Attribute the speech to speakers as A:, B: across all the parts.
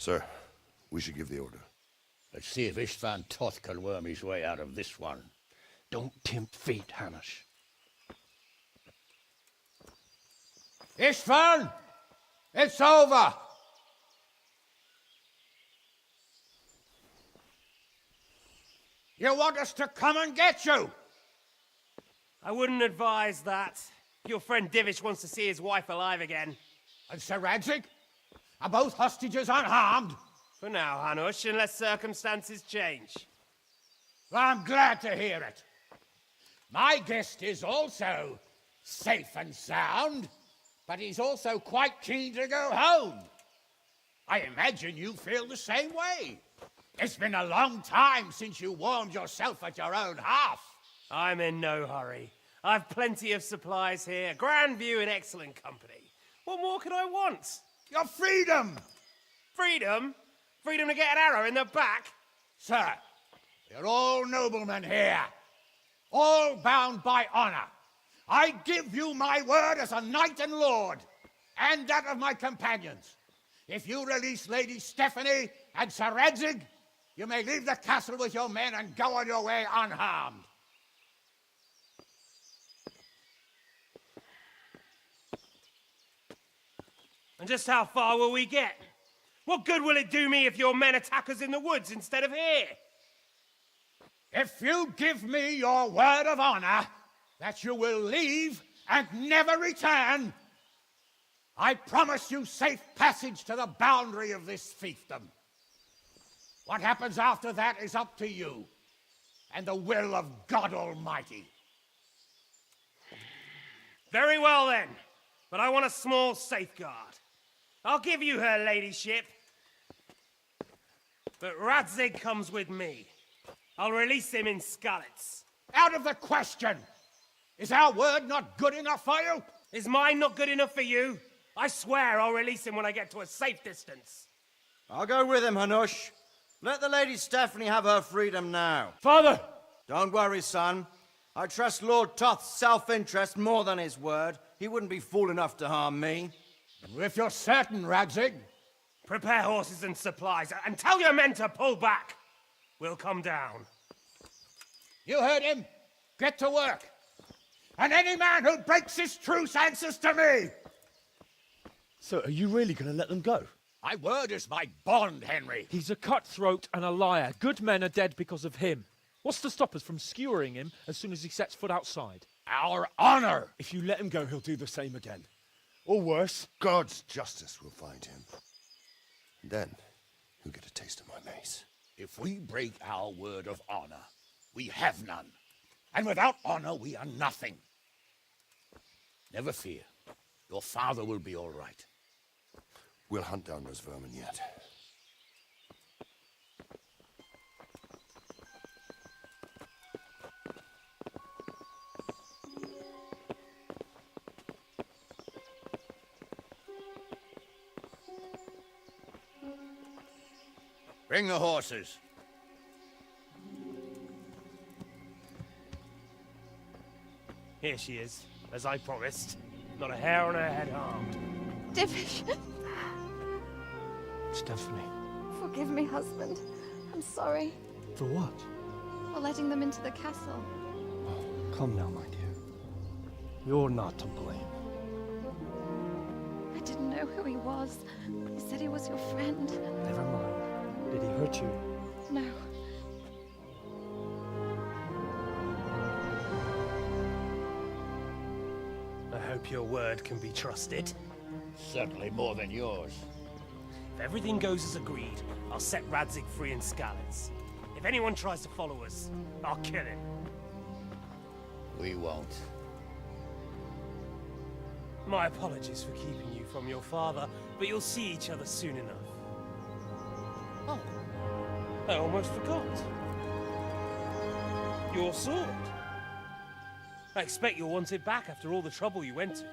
A: Sir, we should give the order.
B: Let's see if Istvan Toth can worm his way out of this one. Don't tempt fate, Hamish. Istvan! It's over! You want us to come and get you?
C: I wouldn't advise that. Your friend Divish wants to see his wife alive again.
B: And Sir Radzig? Are both hostages unharmed?
C: For now, Hanush, unless circumstances change.
B: Well, I'm glad to hear it. My guest is also safe and sound, but he's also quite keen to go home. I imagine you feel the same way. It's been a long time since you warmed yourself at your own hearth.
C: I'm in no hurry. I've plenty of supplies here, grand view and excellent company. What more could I want?
B: Your freedom!
C: Freedom? Freedom to get an arrow in the back?
B: Sir, you're all noblemen here, all bound by honor. I give you my word as a knight and lord, and that of my companions. If you release Lady Stephanie and Sir Radzig, you may leave the castle with your men and go on your way unharmed.
C: And just how far will we get? What good will it do me if your men attack us in the woods instead of here?
B: If you give me your word of honor that you will leave and never return, I promise you safe passage to the boundary of this fiefdom. What happens after that is up to you and the will of God Almighty.
C: Very well then, but I want a small safeguard. I'll give you her ladyship, but Radzig comes with me. I'll release him in Skalitz.
B: Out of the question! Is our word not good enough for you?
C: Is mine not good enough for you? I swear I'll release him when I get to a safe distance.
D: I'll go with him, Hanush. Let the Lady Stephanie have her freedom now.
B: Father!
D: Don't worry, son. I trust Lord Toth's self-interest more than his word. He wouldn't be fool enough to harm me.
B: If you're certain, Radzig.
C: Prepare horses and supplies, and tell your men to pull back. We'll come down.
B: You heard him. Get to work. And any man who breaks this truce answers to me.
E: So are you really going to let them go?
B: My word is my bond, Henry.
E: He's a cutthroat and a liar. Good men are dead because of him. What's to stop us from skewering him as soon as he sets foot outside?
B: Our honor.
F: If you let him go, he'll do the same again. Or worse.
A: God's justice will find him. And then, he'll get a taste of my mace.
B: If we break our word of honor, we have none. And without honor, we are nothing. Never fear. Your father will be all right.
A: We'll hunt down those vermin yet.
B: Bring the horses.
C: Here she is, as I promised. Not a hair on her head harmed.
G: Divish,
E: Stephanie.
G: forgive me, husband. I'm sorry
F: For what?
G: for letting them into the castle.
F: Come now, my dear. You're not to blame.
G: I didn't know who he was, but he said he was your friend.
F: Never mind. Did he hurt you?
G: No.
C: I hope your word can be trusted.
B: Certainly more than yours.
C: If everything goes as agreed, I'll set Radzik free in Skalitz. If anyone tries to follow us, I'll kill him.
B: We won't.
C: My apologies for keeping you from your father, but you'll see each other soon enough. Oh, I almost forgot. Your sword. I expect you'll want it back after all the trouble you went to.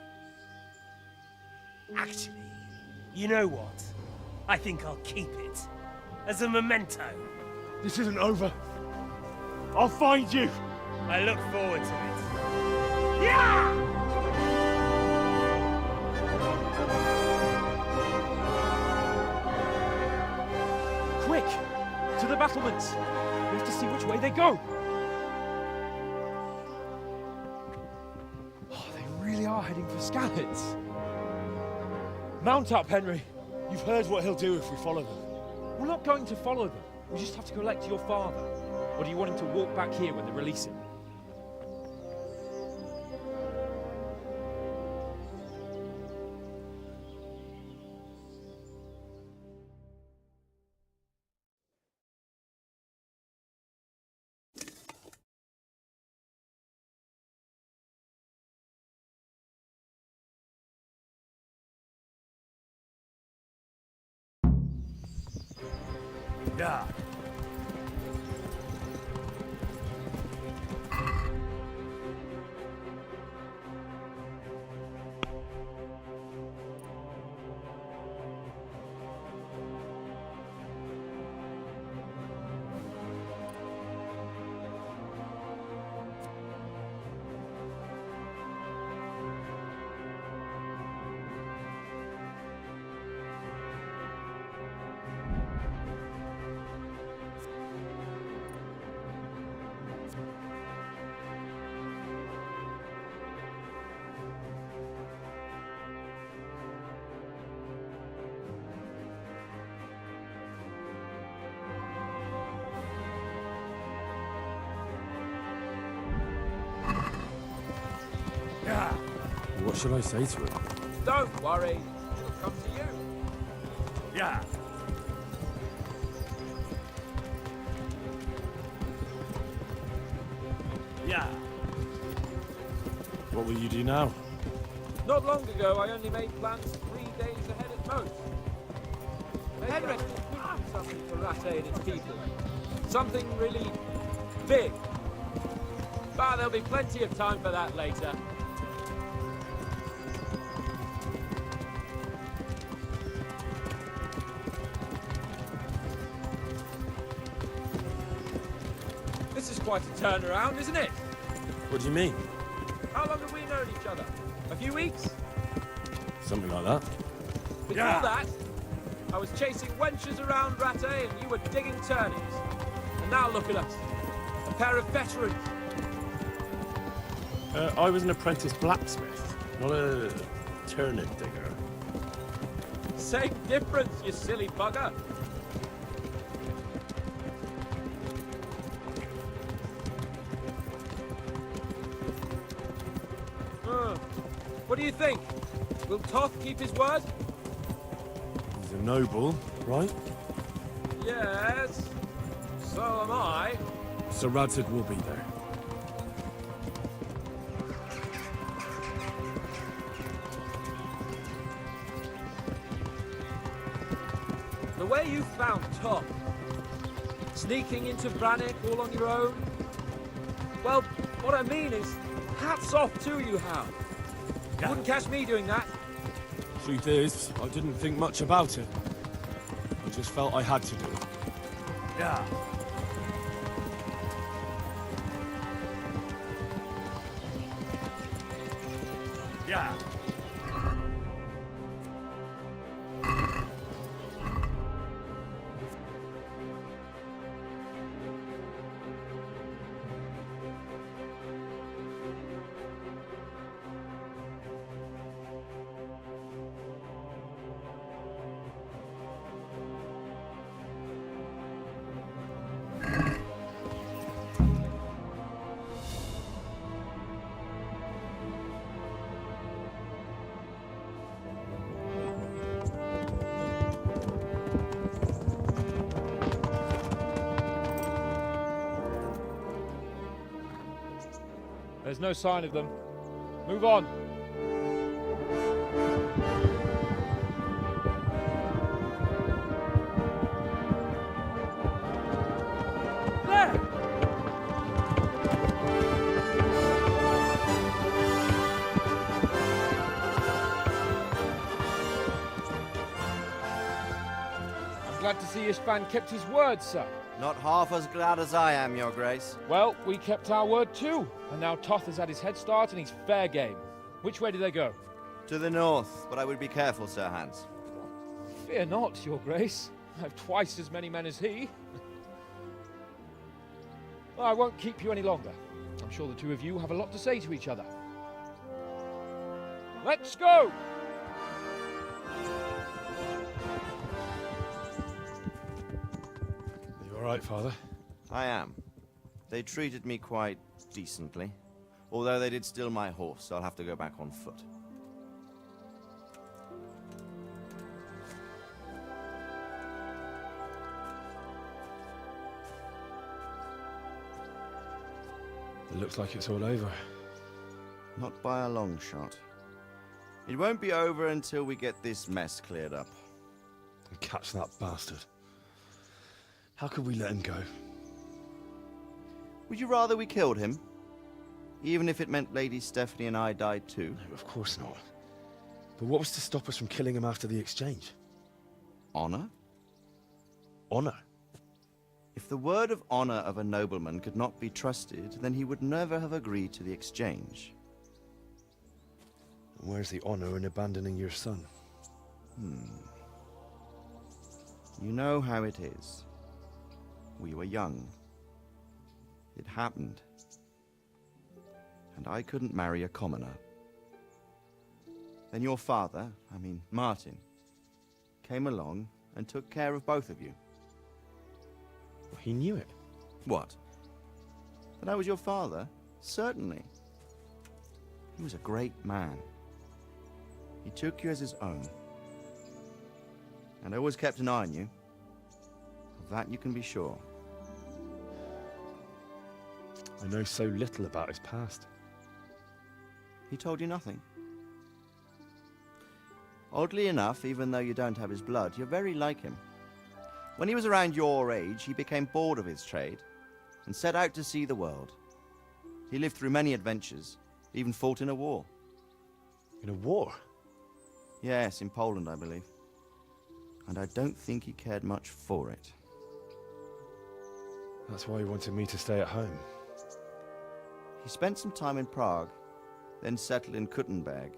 C: Actually, you know what? I think I'll keep it. As a memento.
F: This isn't over. I'll find you!
C: I look forward to it. Yeah!
E: Quick! To the battlements! We have to see which way they go! Oh, they really are heading for Skalitz. Mount up, Henry.
F: You've heard what he'll do if we follow them.
E: We're not going to follow them. We just have to collect your father. Or do you want him to walk back here when they release him?
C: Yeah.
F: What should I say to him?
E: Don't worry. It'll come to you.
C: Yeah. Yeah.
F: What will you do now?
E: Not long ago, I only made plans 3 days ahead at most. Henrik could do something for Rattay and its people. Something really big. But there'll be plenty of time for that later. This is quite a turnaround, isn't it?
F: What do you mean?
E: How long have we known each other? A few weeks?
F: Something like that.
E: Before that, I was chasing wenches around Rattay and you were digging turnips. And now look at us. A pair of veterans.
F: I was an apprentice blacksmith, not a turnip digger.
E: Same difference, you silly bugger. What do you think? Will Toth keep his word?
F: He's a noble, right?
E: Yes. So am I.
F: Sir Radzig will be there.
E: The way you found Toth, sneaking into Brannick all on your own, well, what I mean is, hats off to you, Hal. You wouldn't catch me doing that.
F: Truth is, I didn't think much about it. I just felt I had to do it. Yeah. Yeah.
E: There's no sign of them. Move on. There! I'm glad to see Ishvan kept his word, sir.
D: Not half as glad as I am, Your Grace.
E: Well, we kept our word too, and now Toth has had his head start and he's fair game. Which way do they go?
D: To the north, but I would be careful, Sir Hans.
E: Fear not, Your Grace. I have twice as many men as he. Well, I won't keep you any longer. I'm sure the two of you have a lot to say to each other. Let's go!
F: Are you all right, Father?
D: I am. They treated me quite decently. Although they did steal my horse, so I'll have to go back on foot.
F: It looks like it's all over.
D: Not by a long shot. It won't be over until we get this mess cleared up.
F: And catch that bastard. How could we let him go?
D: Would you rather we killed him? Even if it meant Lady Stephanie and I died too?
F: No, of course not. But what was to stop us from killing him after the exchange?
D: Honor?
F: Honor?
D: If the word of honor of a nobleman could not be trusted, then he would never have agreed to the exchange.
F: And where's the honor in abandoning your son?
D: You know how it is. We were young. It happened. And I couldn't marry a commoner. Then your father, Martin, came along and took care of both of you.
F: He knew it.
D: What? That I was your father? Certainly. He was a great man. He took you as his own. And always kept an eye on you. Of that you can be sure.
F: I know so little about his past.
D: He told you nothing? Oddly enough, even though you don't have his blood, you're very like him. When he was around your age, he became bored of his trade and set out to see the world. He lived through many adventures, even fought in a war.
F: In a war?
D: Yes, in Poland, I believe. And I don't think he cared much for it.
F: That's why he wanted me to stay at home.
D: He spent some time in Prague, then settled in Kuttenberg.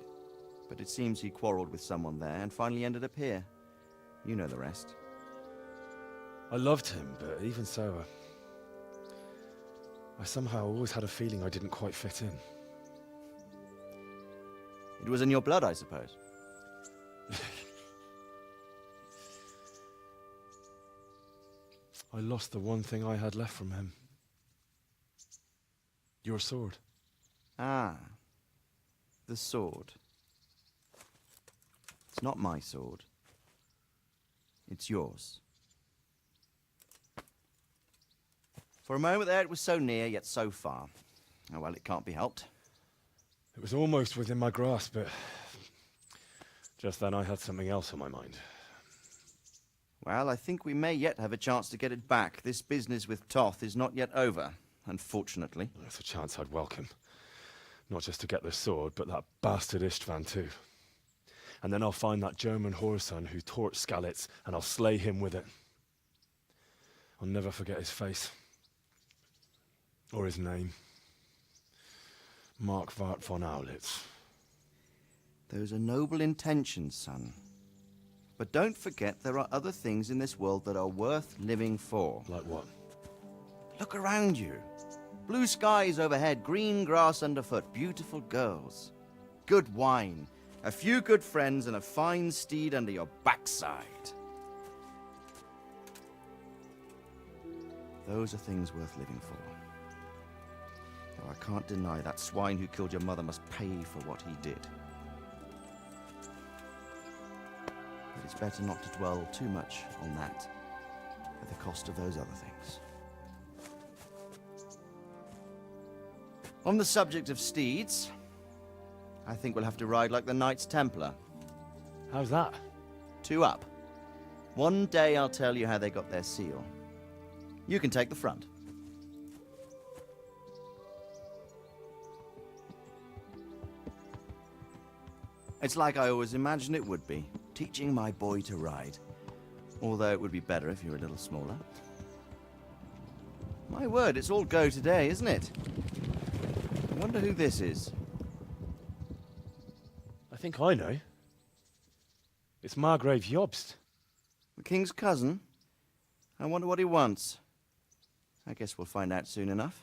D: But it seems he quarreled with someone there and finally ended up here. You know the rest.
F: I loved him, but even so, I somehow always had a feeling I didn't quite fit in.
D: It was in your blood, I suppose.
F: I lost the one thing I had left from him. Your sword.
D: Ah, the sword. It's not my sword. It's yours. For a moment there, it was so near, yet so far. Oh, well, it can't be helped.
F: It was almost within my grasp, but just then I had something else on my mind.
D: Well, I think we may yet have a chance to get it back. This business with Toth is not yet over, unfortunately.
F: That's a chance I'd welcome. Not just to get the sword, but that bastard Istvan too. And then I'll find that German whoreson who torched Skalitz, and I'll slay him with it. I'll never forget his face. Or his name. Mark Vart von Aulitz.
D: Those are noble intentions, son. But don't forget there are other things in this world that are worth living for.
F: Like what?
D: Look around you. Blue skies overhead, green grass underfoot, beautiful girls. Good wine, a few good friends, and a fine steed under your backside. Those are things worth living for. Though I can't deny that swine who killed your mother must pay for what he did. But it's better not to dwell too much on that at the cost of those other things. On the subject of steeds, I think we'll have to ride like the Knights Templar.
F: How's that?
D: 2 up. One day I'll tell you how they got their seal. You can take the front. It's like I always imagined it would be, teaching my boy to ride. Although it would be better if you were a little smaller. My word, it's all go today, isn't it? I wonder who this is.
F: I think I know. It's Margrave Jobst.
D: The king's cousin? I wonder what he wants. I guess we'll find out soon enough.